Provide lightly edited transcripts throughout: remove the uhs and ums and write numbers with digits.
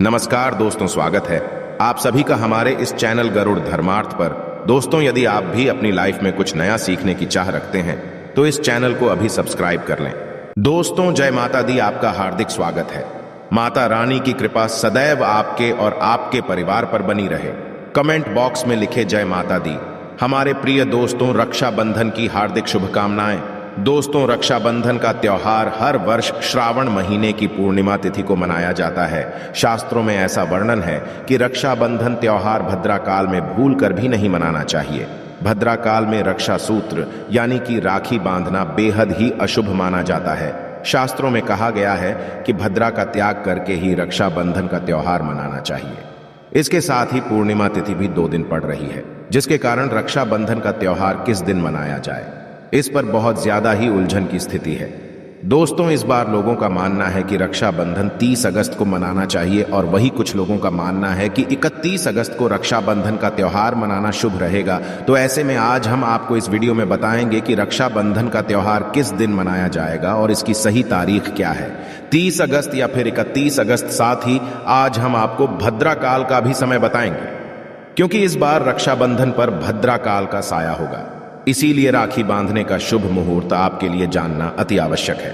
नमस्कार दोस्तों, स्वागत है आप सभी का हमारे इस चैनल गरुड़ धर्मार्थ पर। दोस्तों, यदि आप भी अपनी लाइफ में कुछ नया सीखने की चाह रखते हैं तो इस चैनल को अभी सब्सक्राइब कर लें। दोस्तों, जय माता दी, आपका हार्दिक स्वागत है। माता रानी की कृपा सदैव आपके और आपके परिवार पर बनी रहे। कमेंट बॉक्स में लिखे जय माता दी। हमारे प्रिय दोस्तों, रक्षाबंधन की हार्दिक शुभकामनाएं। दोस्तों, रक्षाबंधन का त्योहार हर वर्ष श्रावण महीने की पूर्णिमा तिथि को मनाया जाता है। शास्त्रों में ऐसा वर्णन है कि रक्षाबंधन त्योहार भद्रा काल में भूल कर भी नहीं मनाना चाहिए। भद्रा काल में रक्षा सूत्र यानी कि राखी बांधना बेहद ही अशुभ माना जाता है। शास्त्रों में कहा गया है कि भद्रा का त्याग करके ही रक्षाबंधन का त्योहार मनाना चाहिए। इसके साथ ही पूर्णिमा तिथि भी 2 दिन पड़ रही है, जिसके कारण रक्षाबंधन का त्योहार किस दिन मनाया जाए, इस पर बहुत ज्यादा ही उलझन की स्थिति है। दोस्तों, इस बार लोगों का मानना है कि रक्षाबंधन 30 अगस्त को मनाना चाहिए और वही कुछ लोगों का मानना है कि 31 अगस्त को रक्षाबंधन का त्योहार मनाना शुभ रहेगा। तो ऐसे में आज हम आपको इस वीडियो में बताएंगे कि रक्षाबंधन का त्योहार किस दिन मनाया जाएगा और इसकी सही तारीख क्या है, 30 अगस्त या फिर 31 अगस्त। साथ ही आज हम आपको भद्रा काल का भी समय बताएंगे, क्योंकि इस बार रक्षाबंधन पर भद्रा काल का साया होगा। इसीलिए राखी बांधने का शुभ मुहूर्त आपके लिए जानना अति आवश्यक है।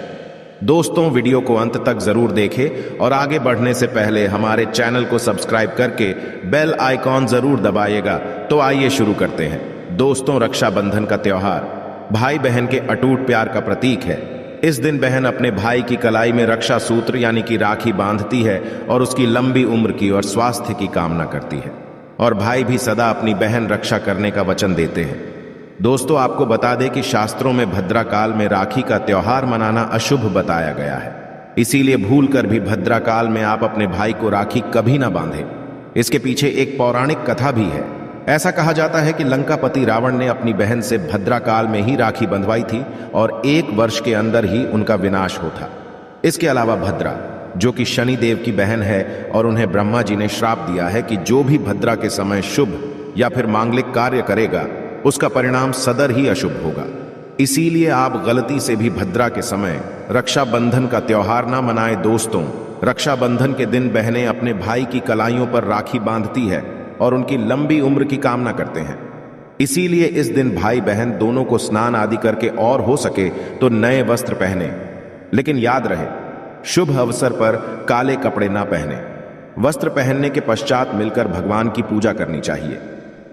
दोस्तों, वीडियो को अंत तक जरूर देखें और आगे बढ़ने से पहले हमारे चैनल को सब्सक्राइब करके बेल आइकॉन जरूर दबाइएगा। तो आइए शुरू करते हैं। दोस्तों, रक्षाबंधन का त्योहार भाई बहन के अटूट प्यार का प्रतीक है। इस दिन बहन अपने भाई की कलाई में रक्षा सूत्र यानी कि राखी बांधती है और उसकी लंबी उम्र की और स्वास्थ्य की कामना करती है, और भाई भी सदा अपनी बहन रक्षा करने का वचन देते हैं। दोस्तों, आपको बता दें कि शास्त्रों में भद्रा काल में राखी का त्योहार मनाना अशुभ बताया गया है। इसीलिए भूलकर भी भद्रा काल में आप अपने भाई को राखी कभी ना बांधें। इसके पीछे एक पौराणिक कथा भी है। ऐसा कहा जाता है कि लंकापति रावण ने अपनी बहन से भद्रा काल में ही राखी बंधवाई थी और 1 वर्ष के अंदर ही उनका विनाश होता। इसके अलावा भद्रा, जो कि शनि देव की बहन है, और उन्हें ब्रह्मा जी ने श्राप दिया है कि जो भी भद्रा के समय शुभ या फिर मांगलिक कार्य करेगा उसका परिणाम सदर ही अशुभ होगा। इसीलिए आप गलती से भी भद्रा के समय रक्षाबंधन का त्योहार ना मनाएं। दोस्तों, रक्षाबंधन के दिन बहनें अपने भाई की कलाइयों पर राखी बांधती है और उनकी लंबी उम्र की कामना करते हैं। इसीलिए इस दिन भाई बहन दोनों को स्नान आदि करके और हो सके तो नए वस्त्र पहने, लेकिन याद रहे शुभ अवसर पर काले कपड़े ना पहने। वस्त्र पहनने के पश्चात मिलकर भगवान की पूजा करनी चाहिए।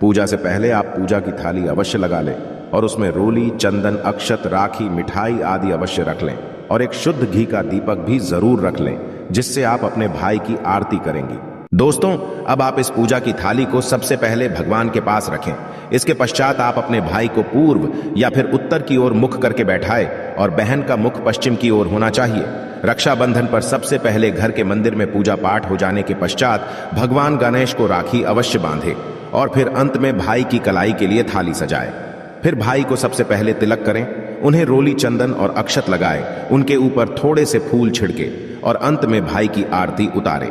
पूजा से पहले आप पूजा की थाली अवश्य लगा लें और उसमें रोली, चंदन, अक्षत, राखी, मिठाई आदि अवश्य रख लें और एक शुद्ध घी का दीपक भी जरूर रख लें, जिससे आप अपने भाई की आरती करेंगी। दोस्तों, अब आप इस पूजा की थाली को सबसे पहले भगवान के पास रखें। इसके पश्चात आप अपने भाई को पूर्व या फिर उत्तर की ओर मुख करके बैठाएं और बहन का मुख पश्चिम की ओर होना चाहिए। रक्षाबंधन पर सबसे पहले घर के मंदिर में पूजा पाठ हो जाने के पश्चात भगवान गणेश को राखी अवश्य बांधे और फिर अंत में भाई की कलाई के लिए थाली सजाएं। फिर भाई को सबसे पहले तिलक करें, उन्हें रोली, चंदन और अक्षत लगाएं, उनके ऊपर थोड़े से फूल छिड़के और अंत में भाई की आरती उतारें।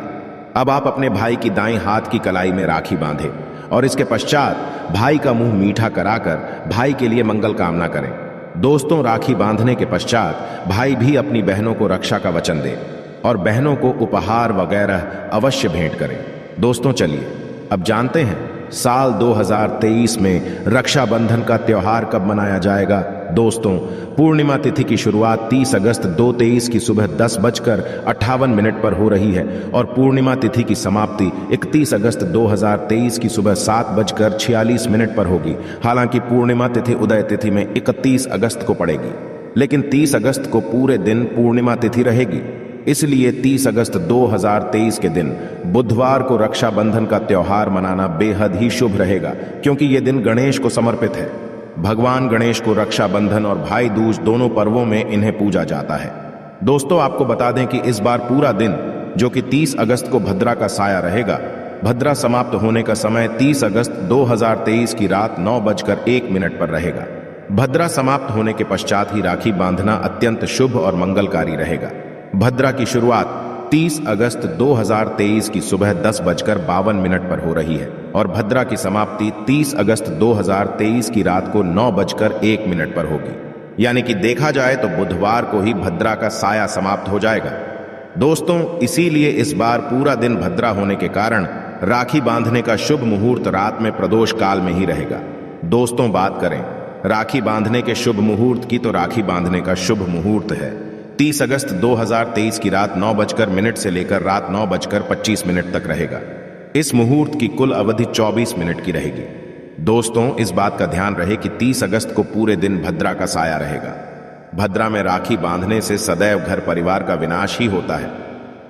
अब आप अपने भाई की दाईं हाथ की कलाई में राखी बांधें और इसके पश्चात भाई का मुंह मीठा कराकर भाई के लिए मंगल कामना करें। दोस्तों, राखी बांधने के पश्चात भाई भी अपनी बहनों को रक्षा का वचन दे और बहनों को उपहार वगैरह अवश्य भेंट करें। दोस्तों, चलिए अब जानते हैं साल 2023 में रक्षाबंधन का त्योहार कब मनाया जाएगा। दोस्तों, पूर्णिमा तिथि की शुरुआत 30 अगस्त 2023 की सुबह 10:58 पर हो रही है और पूर्णिमा तिथि की समाप्ति 31 अगस्त 2023 की सुबह 7:46 पर होगी। हालांकि पूर्णिमा तिथि उदय तिथि में 31 अगस्त को पड़ेगी, लेकिन 30 अगस्त को पूरे दिन पूर्णिमा तिथि रहेगी। इसलिए 30 अगस्त 2023 के दिन बुधवार को रक्षाबंधन का त्योहार मनाना बेहद ही शुभ रहेगा, क्योंकि ये दिन गणेश को समर्पित है। भगवान गणेश को रक्षाबंधन और भाई दूज दोनों पर्वों में इन्हें पूजा जाता है। दोस्तों, आपको बता दें कि इस बार पूरा दिन, जो कि 30 अगस्त को भद्रा का साया रहेगा, भद्रा समाप्त होने का समय 30 अगस्त 2023 की रात 9:01 पर रहेगा। भद्रा समाप्त होने के पश्चात ही राखी बांधना अत्यंत शुभ और मंगलकारी रहेगा। भद्रा की शुरुआत 30 अगस्त 2023 की सुबह 10:52 पर हो रही है और भद्रा की समाप्ति 30 अगस्त 2023 की रात को 9:01 पर होगी। यानी कि देखा जाए तो बुधवार को ही भद्रा का साया समाप्त हो जाएगा। दोस्तों, इसीलिए इस बार पूरा दिन भद्रा होने के कारण राखी बांधने का शुभ मुहूर्त रात में प्रदोष काल में ही रहेगा। दोस्तों, बात करें राखी बांधने के शुभ मुहूर्त की, तो राखी बांधने का शुभ मुहूर्त है 30 अगस्त 2023 की रात 9:00 से लेकर रात 9:25 तक रहेगा। इस मुहूर्त की कुल अवधि 24 मिनट की रहेगी। दोस्तों, इस बात का ध्यान रहे कि 30 अगस्त को पूरे दिन भद्रा का साया रहेगा। भद्रा में राखी बांधने से सदैव घर परिवार का विनाश ही होता है।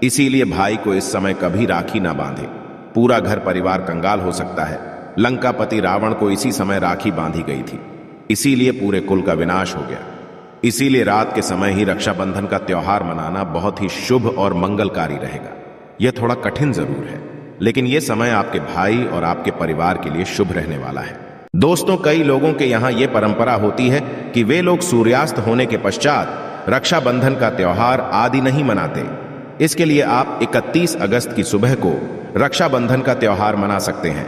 इसीलिए भाई को इस समय कभी राखी ना बांधे, पूरा घर परिवार कंगाल हो सकता है। लंकापति रावण को इसी समय राखी बांधी गई थी, इसीलिए पूरे कुल का विनाश हो गया। इसीलिए रात के समय ही रक्षाबंधन का त्योहार मनाना बहुत ही शुभ और मंगलकारी रहेगा। यह थोड़ा कठिन जरूर है, लेकिन यह समय आपके भाई और आपके परिवार के लिए शुभ रहने वाला है। दोस्तों, कई लोगों के यहाँ यह परंपरा होती है कि वे लोग सूर्यास्त होने के पश्चात रक्षाबंधन का त्योहार आदि नहीं मनाते। इसके लिए आप 31 अगस्त की सुबह को रक्षाबंधन का त्योहार मना सकते हैं।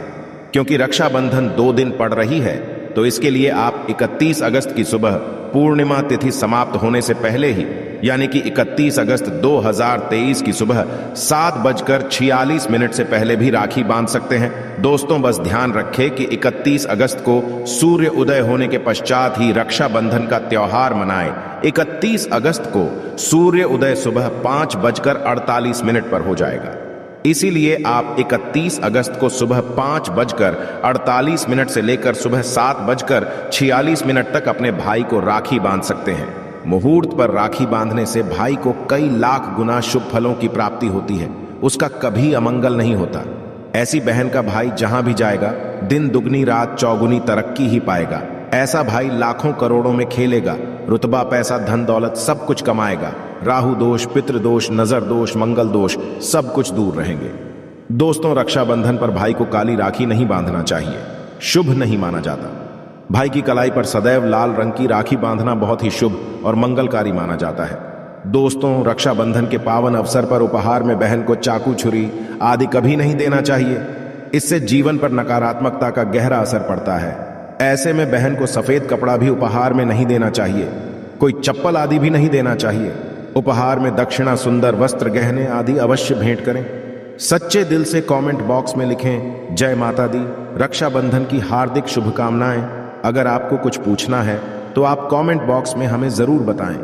क्योंकि रक्षाबंधन 2 दिन पड़ रही है, तो इसके लिए आप 31 अगस्त की सुबह पूर्णिमा तिथि समाप्त होने से पहले ही, यानी कि 31 अगस्त 2023 की सुबह 7:46 से पहले भी राखी बांध सकते हैं। दोस्तों, बस ध्यान रखें कि 31 अगस्त को सूर्य उदय होने के पश्चात ही रक्षाबंधन का त्योहार मनाएं। 31 अगस्त को सूर्य उदय सुबह 5:48 पर हो जाएगा। इसीलिए आप 31 अगस्त को सुबह 5:48 से लेकर सुबह 7:46 तक अपने भाई को राखी बांध सकते हैं। मुहूर्त पर राखी बांधने से भाई को कई लाख गुना शुभ फलों की प्राप्ति होती है, उसका कभी अमंगल नहीं होता। ऐसी बहन का भाई जहां भी जाएगा, दिन दुगनी रात चौगुनी तरक्की ही पाएगा। ऐसा भाई लाखों करोड़ों में खेलेगा, रुतबा पैसा धन दौलत सब कुछ कमाएगा। राहु दोष, पितृदोष, नजर दोष, मंगल दोष सब कुछ दूर रहेंगे। दोस्तों, रक्षाबंधन पर भाई को काली राखी नहीं बांधना चाहिए, शुभ नहीं माना जाता। भाई की कलाई पर सदैव लाल रंग की राखी बांधना बहुत ही शुभ और मंगलकारी माना जाता है। दोस्तों, रक्षाबंधन के पावन अवसर पर उपहार में बहन को चाकू, छुरी आदि कभी नहीं देना चाहिए। इससे जीवन पर नकारात्मकता का गहरा असर पड़ता है। ऐसे में बहन को सफेद कपड़ा भी उपहार में नहीं देना चाहिए, कोई चप्पल आदि भी नहीं देना चाहिए। उपहार में दक्षिणा, सुंदर वस्त्र, गहने आदि अवश्य भेंट करें। सच्चे दिल से कमेंट बॉक्स में लिखें जय माता दी, रक्षाबंधन की हार्दिक शुभकामनाएं। अगर आपको कुछ पूछना है तो आप कमेंट बॉक्स में हमें जरूर बताएं।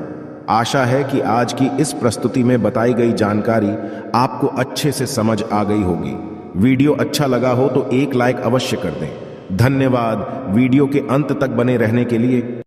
आशा है कि आज की इस प्रस्तुति में बताई गई जानकारी आपको अच्छे से समझ आ गई होगी। वीडियो अच्छा लगा हो तो एक लाइक अवश्य कर दें। धन्यवाद वीडियो के अंत तक बने रहने के लिए।